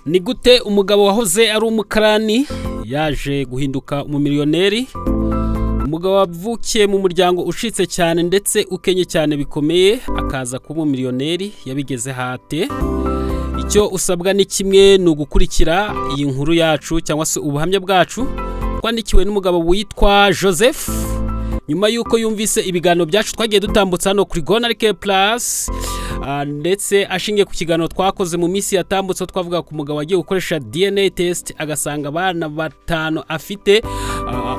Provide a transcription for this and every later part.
Ni gute umugabo wahoze ari umukarani yaje guhinduka umumiliyoneri? Umugabo wavukiye mu muryango ushitse cyane ndetse ukenye cyane bikomeye akaza kuba umumiliyoneri yabigeze hate? Icyo usabwa ni kimwe, ni ugukurikira iyi nkuru yacu cyangwa se ubuhamya bwacu twandikiwe n'umugabo witwa Joseph. Nyuma yuko yumvise ibiganiro byacu twagiye dutambutsa hano kuri Gonarike Plus, ndetse ashingiye ku kiganiro twakoze mu minsi yatambutse twavuga ku mugabo wagiye gukoresha DNA test agasanga abana batanu afite,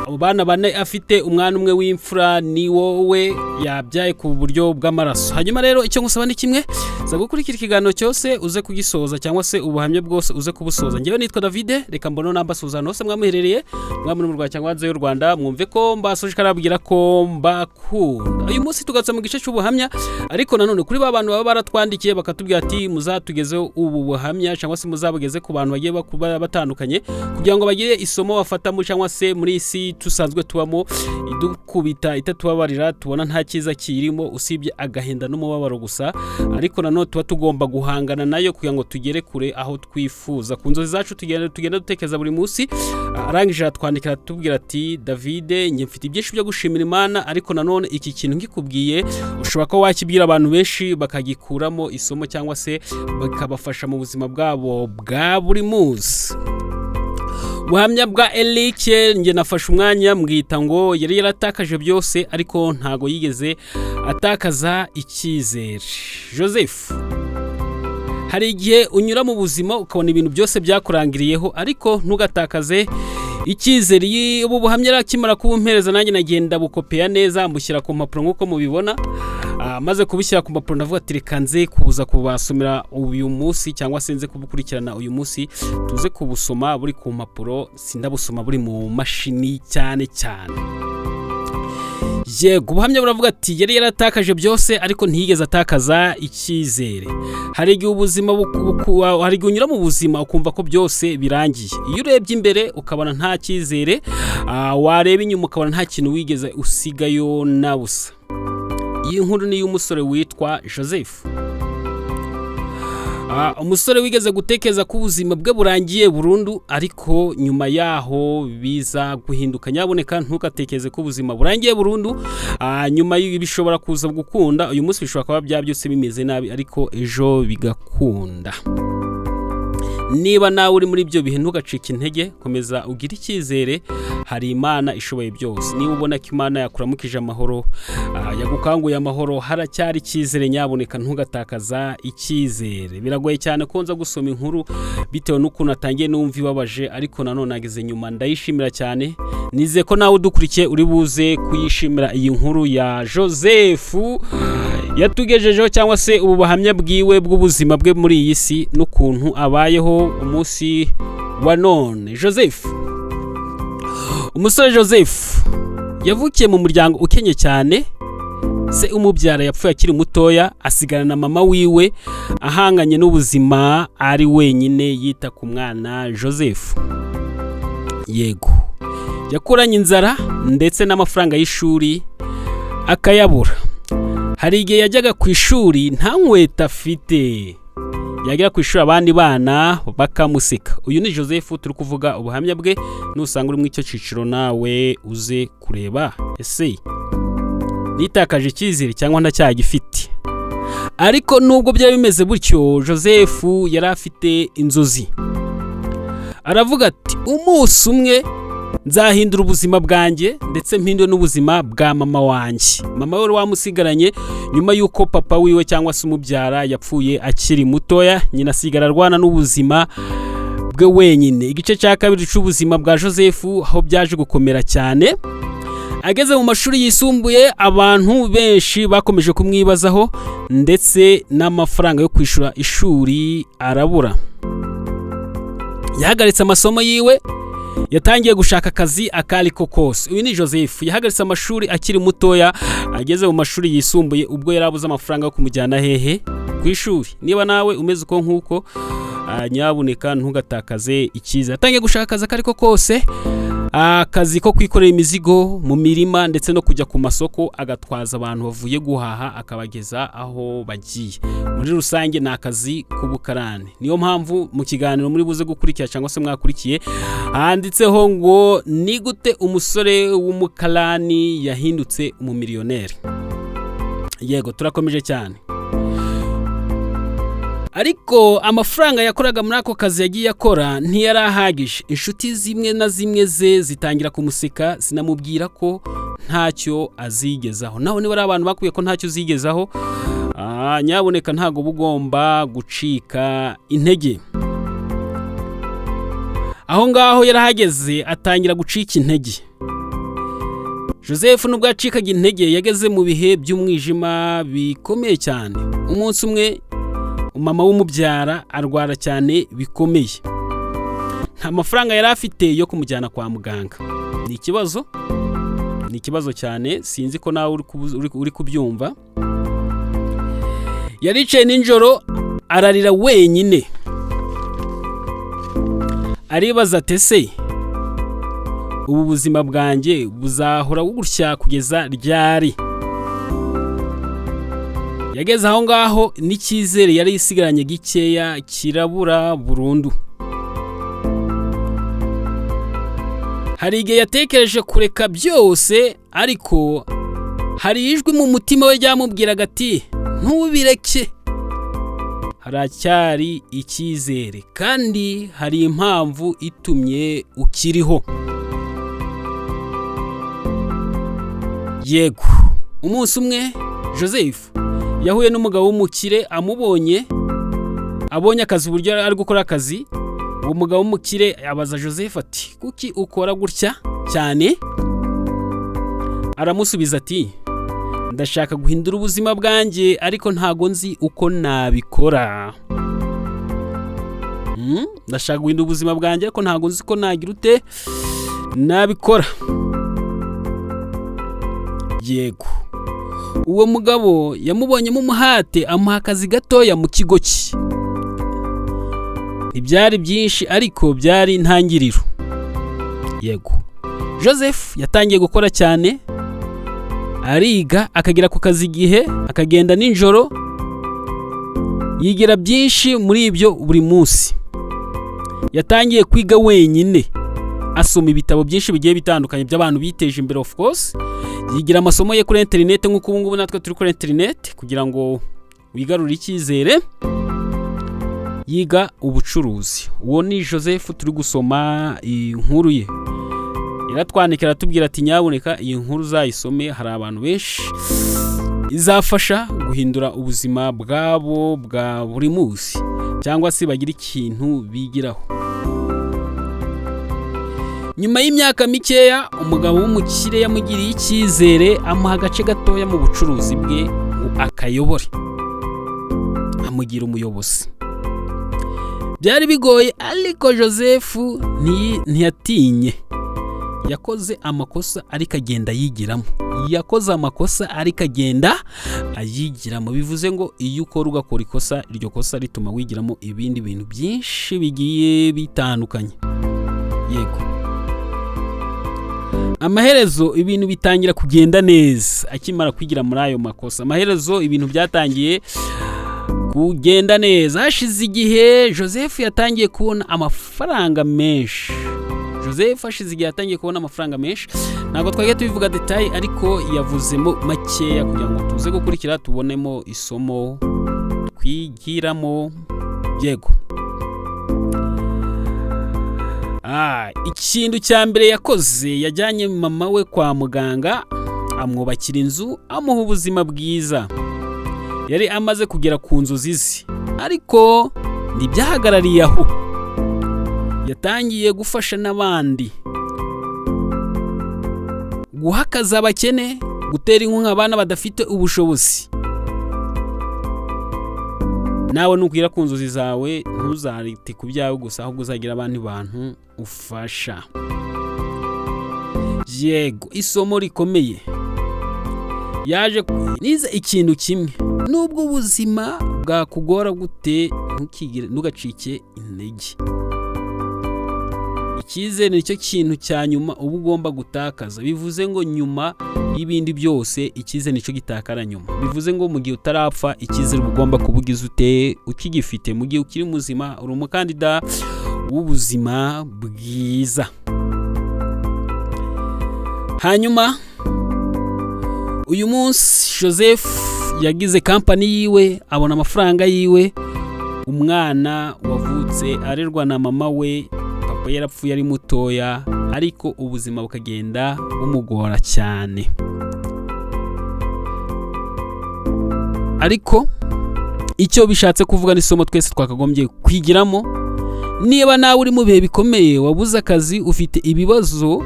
abana bane afite, umwana umwe w'imfura ni wowe yabyaye ku buryo bw'amaraso. Hanyuma rero icyo ngusaba ni kimwe, za gukurikira ikiganiro cyose uze kugisoza cyangwa se ubuhamya bwose uze kubusoza. Ngewe nitwa David, reka mbono nambasuzana hose mwamuherereye, mwamuri mu Rwanda cyangwa hanze y'u Rwanda, mwumve ko mbasoje karabwira ko mbakunda. Uyu munsi tugatsa mu gice cy'ubuhamya, ariko nanone kuri ba bantu baba baratwandikiye bakatubwira ati muzatugezeho ubu buhamya cyangwa se muzabugeze ku bantu bagiye batandukanye kugira ngo bagire isomo bafata mu cyangwa se muri isi tusanzwe tubamo idukubita itatubabarira, tubona nta cyiza kirimo usibye agahinda n'umubabaro gusa, ariko nanone tuba tugomba guhangana nayo kugira ngo tugere kure aho twifuza. Ku nzozi zacu tugenda dutekereza buri munsi. Arangije atwandikira tubwira ati David, njye mfite ibyinshi byo gushimira Imana, ariko nanone iki kintu ngikubwiye ushobora ko wakibwira abantu benshi bakagikuramo isomo cyangwa se bakabafasha mu buzima bwabo bwa buri munsi. Buhamya bwa Eric, nge nafashe umwanya mbwita ngo yari yaratakaje byose ariko ntago yigeze atakaza icyizere. Joseph, hari igihe unyura mu buzima ukabona ibintu byose byakurangiriyeho ariko ntugatakaze icyizere. Ubu buhamya rakimara kubumpereza nanjye nagenda bukopeya neza mbushyira ku mpapuro nk'uko mubibona. Maze kubishyira ku mpapuro ndavuga ati reka nze kubuza kubasomera uyu munsi cyangwa se nze kubukurikirana uyu munsi, tuze kubusoma buri ku mpapuro, sindabusoma buri mu mashini cyane. Yego, ubuhamya buravuga ati yari yaratakaje byose ariko ntiyigeze atakaza icyizere. Hari igihe ubuzima hari igihe unyura mu buzima ukumva ko byose birangiye. Iyo urebye imbere ukabona nta cyizere, wareba inyuma ukabona nta kintu wigeze usigayo na busa. Iyi nkuru ni y'umusore witwa Joseph. Umusore wigeze gutekereza ko ubuzima bwe burangiye burundu, ariko nyuma yaho biza guhinduka. Nyaboneka ntugatekereze ko ubuzima burangiye burundu, nyuma y'ibishobora kuza gukunda. Uyu munsi bishobora kuba byabyose bimeze nabi ariko ejo bigakunda. Niba nawe uri muri ibyo bihe ntugacike intege, komeza ugire icyizere, hari Imana ishoboye byose. Niba ubona ko Imana yakuramukije amahoro, yagukanguye amahoro, haracyari icyizere. Nyaboneka ntugatakaza icyizere. Biragoye cyane ko nza gusoma inkuru bitewe n'ukuntu atangiye numva ibabaje, ariko nanone nageze nyuma ndayishimira cyane. Nize ko nawe udukurikiye uri buze kuyishimira iyi nkuru ya Joseph yatugejejeho, cyangwa se ubu buhamya bwiwe bw'ubuzima bwe muri iyi si n'ukuntu abayeho umunsi wa none. Joseph, umusore Joseph yavukiye mu muryango ukenye cyane. Se umubyara yapfuye akiri mutoya, asigana na mama wiwe ahanganye n'ubuzima ari wenyine yita ku mwana Joseph. Yego, yakuranye inzara ndetse n'amafaranga y'ishuri akayabura. Hari igihe yajyaga ku ishuri nta nkweto afite, yagera ku ishuri abandi bana bakamuseka. Uyu ni Joseph turi kuvuga ubuhamya bwe. Nusanga uri mu icyo ciciro nawe uze kureba ese nitakaje icyizere cyangwa ntacyagifite. Ariko nubwo byari bimeze gutyo, Joseph yari afite inzozi. Aravuga ati umunsi umwe nzahindura ubuzima bwanjye ndetse mpindure n'ubuzima bwa mama wanjye. Mama we wamusigaranye nyuma y'uko papa wiwe cyangwa se umubyara yapfuye akiri mutoya, nyina asigara arwana n'ubuzima bwe wenyine. Igice cya kabiri cy'ubuzima bwa Joseph aho byaje gukomera cyane. Ageze mu mashuri yisumbuye, abantu benshi bakomeje kumwibazaho ndetse n'amafaranga yo kwishura ishuri arabura. Yahagaritse amasomo yiwe, yatangiye gushaka akazi akariko kose. Uyu ni Joseph yahagaritse amashuri akiri mutoya, ageze mu mashuri yisumbuye ubwo yarabuze amafaranga yo kumujyana hehe ku ishuri. Niba nawe umeze uko nk'uko, nyabuneka ntugatakaze icyizere. Yatangiye gushaka akazi akariko kose, akazi ko kwikorera imizigo mu mirima ndetse no kujya ku masoko agatwaza abantu bavuye guhaha akabageza aho bagiye. Muri rusange ni akazi k'ubukarani. Niyo mpamvu mu kiganiro muri buze gukurikira cyangwa se mwakurikiye handitseho ngo ni gute umusore w'umukarani yahindutse umumiliyoneri. Yego, turakomeje cyane. Ariko amafaranga yakoraga muri ako kazi yagiye akora ntiyarahagije. Inshuti zimwe na zimwe ze zitangira kumuseka zinamubwira ko ntacyo azigezaho. Naho niba ari abantu bakuye ko ntacyo zigezaho, nyaboneka ntago bugomba gucika intege. Aho ngaho yarahageze atangira gucika intege. Joseph nubwo yacikaga intege yageze mu bihe by'umwijima bikomeye cyane. Umunsi umwe mama w'umubyara arwara cyane bikomeye. Nta mafaranga yari afite yo kumujyana kwa muganga. Ni ikibazo cyane, sinzi ko nawe uri kubyumva. Yaricaye nijoro ararira wenyine. Aribaza ati ese ubu buzima bwanjye buzahora gutya kugeza ryari? Yageze aho ngaho n'icyizere yari isigaranye gikeya kirabura burundu. Hari igihe yatekereje kureka byose, ariko hari ijwi mu mutima we ryamubwiraga ati ntubireke, haracyari icyizere kandi hari impamvu itumye ukiriho. Yego, umunsi umwe Joseph yahuye n'umugabo w'umukire, abonye akazi uburyo ari gukora akazi. Uwo mugabo w'umukire abaza Joseph ati kuki ukora gutya cyane? Aramusubiza ati ndashaka guhindura ubuzima bwanjye ariko ntago nzi uko nabikora. Ndashaka guhindura ubuzima bwanjye ariko ntago nzi ko nagira ute nabikora. Yego, uwo mugabo yamubonyemo umuhate amuha akazi gatoya mu kigo cye. Ntibyari byinshi ariko byari intangiriro. Yego, Joseph yatangiye gukora cyane, ariga akagera ku kazi igihe, akagenda nijoro, yigira byinshi muri ibyo buri munsi. Yatangiye kwiga wenyine, asoma ibitabo byinshi bigiye bitandukanye by'abantu biteje imbere. Of course yigira amasomo ye kuri internet nk'uko ubu ngubu natwe turi kuri internet kugira ngo wigarurire icyizere. Yiga ubucuruzi. Uwo ni Joseph turi gusoma inkuru ye. Iratwandikira tubwira ati nyaboneka iyi nkuru uzayisome, hari abantu benshi izafasha guhindura ubuzima bwabo bwa buri munsi cyangwa se bagira ikintu bigiraho. Nyuma y'imyaka mikeya umugabo w'umukire yamugiriye icyizere, amuha agace gatoya mu bucuruzi bwe ngo akayobore, amugira umuyobozi. Byari bigoye ariko Joseph ntiyatinye. Yakoze amakosa ariko agenda yigiramo. Bivuze ngo iyo ukora ugakora ikosa, iryo kosa rituma wigiramo ibindi bintu byinshi bigiye bitandukanye. Yego, amaherezo ibintu bitangira kugenda neza. Akimara kwigira muri ayo makosa, amaherezo ibintu byatangiye kugenda neza. Hashize igihe Joseph yatangiye kubona amafaranga menshi. Ntabwo twagiye tubivuga detail ariko yavuzemo makeya kugira ngo tuze gukurikira tubonemo isomo twigiramo. Yego, ikintu cya mbere yakoze, yajyanye mama we kwa muganga, amwubakira inzu, amuha ubuzima bwiza. Yari amaze kugera ku nzozi ze, ariko ntibyahagarariye aho. Yatangiye gufasha n'abandi, guhakaza abakene, gutera inkunga abana badafite ubushobozi. Nawe nukwira ku nzozi zawe ntuzarite ku byawe gusa, ahubwo uzagira abandi bantu ufasha. Yego, isomo rikomeye. Yaje nize ikintu kimwe, nubwo ubuzima bwakugora gute ntugacike intege. icyizere nicyo kintu cya nyuma uba ugomba gutakaza. Bivuze ngo nyuma y'ibindi byose icyizere nicyo gitakara nyuma. Bivuze ngo mu gihe utarapfa icyizere uba ugomba kubugiza ukigifite, mu gihe ukiri muzima uri umukandida w'ubuzima bwiza. Hanyuma uyu munsi Joseph yagize kampani yiwe, abona amafaranga yiwe. Umwana wavutse arerwa na mama we, papa yarapfuye ari mutoya, ariko ubuzima bukagenda bumugora cyane. Ariko icyo bishatse kuvuga n'isomo twese twakagombye kwigiramo. Niba nawe uri mu bihe bikomeye, wabuze akazi, ufite ibibazo,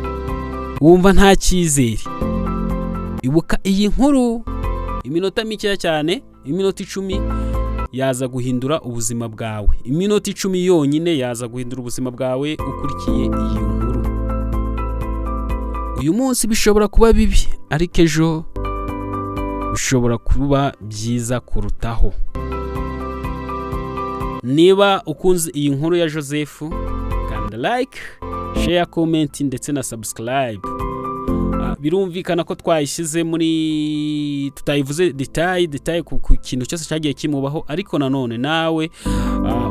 wumva nta cyizere, ibuka iyi nkuru. Iminota mikeya cyane, iminota 10 yaza guhindura ubuzima bwawe. Iminota 10 yonyine yaza guhindura ubuzima bwawe ukurikiye iyi nkuru. Uyu munsi bishobora kuba bibi, ariko ejo bishobora kuba byiza kurutaho. Niba ukunze iyi nkuru ya Joseph, kanda like, share, comment ndetse na subscribe. Birumvikana ko twayishyize muri tutayivuze detail ku kintu cyose cyagiye kimubaho, ariko nanone nawe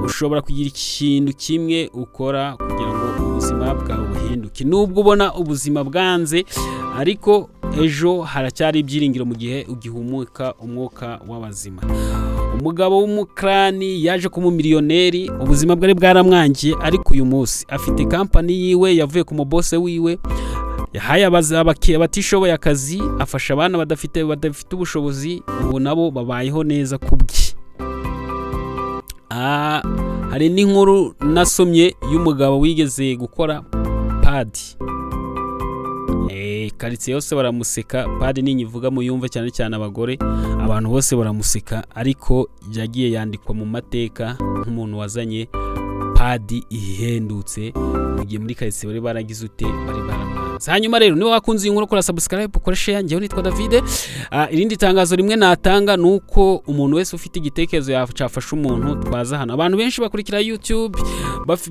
ushobora kugira ikintu kimwe ukora kugira ngo ubuzima bwawe buhinduke. Nubwo ubona ubuzima bwanze, ariko ejo haracyari ibyiringiro mu gihe ugihumuka umwuka w'abazima. Umugabo w'umukrani yaje kuba umumiliyoneri, ubuzima bwari bwaramwangiye, ariko uyu munsi afite kampani yiwe, yavuye ku mubose wiwe, yahaye abatishoboye akazi, afasha abana badafite ubushobozi, ubu nabo babayeho neza kubwe. Hari n'inkuru nasomye y'umugabo wigeze gukora padi. Karitsiye yose baramuseka, padi ninyivuga muyumve cyane cyane abagore, abantu bose baramuseka, ariko yagiye yandikwa mu mateka nk'umuntu wazanye padi ihendutse mu gihe muri karitsiye bari baragize bari baramwanze. Hanyuma rero niba wakunze iyi nkuru, kora subscribe, ukora share. Njyewe nitwa David. Irindi tangazo rimwe natanga nuko umuntu wese ufite igitekerezo yafasha umuntu twaza hano. Abantu benshi bakurikira YouTube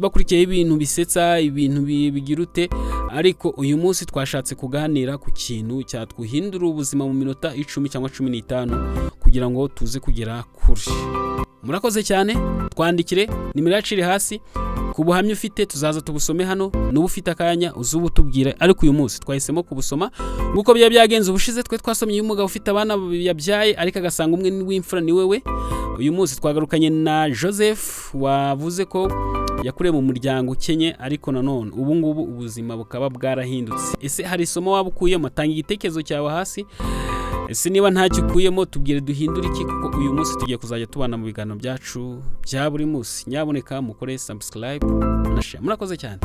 bakurikiye ibintu bisetsa, ibintu bigirute, ariko uyu munsi twashatse kuganira ku kintu cyatwuhindura ubuzima mu minota 10 cyangwa 15 kugira ngo tuze kugera kuri. Murakoze cyane, twandikire, nimero yaciri hasi. Ku buhamya ufite tuzaza tubusome hano, n'ubu ufite akanya uzubutubwire, ariko uyu munsi twahisemo kubusoma nguko byagenze ubushize. Twe twasomye umugabo ufite abana yabyaye, ariko agasanga umwe w'imfura ni wewe. Uyu munsi twagarukanye na Joseph wavuze ko yakuriye mu muryango ukenye, ariko nanone ubu ngubu ubuzima bukaba bwarahindutse. Ese hari isomo wabukuyemo? Tanga igitekerezo cyawe hasi. Ese niba ntacyo ukuyemo, tubwire duhindura iki, kuko uyu munsi tugiye kuzajya tubana mu biganiro byacu bya buri munsi. Nyaboneka mukore subscribe na share. Murakoze cyane.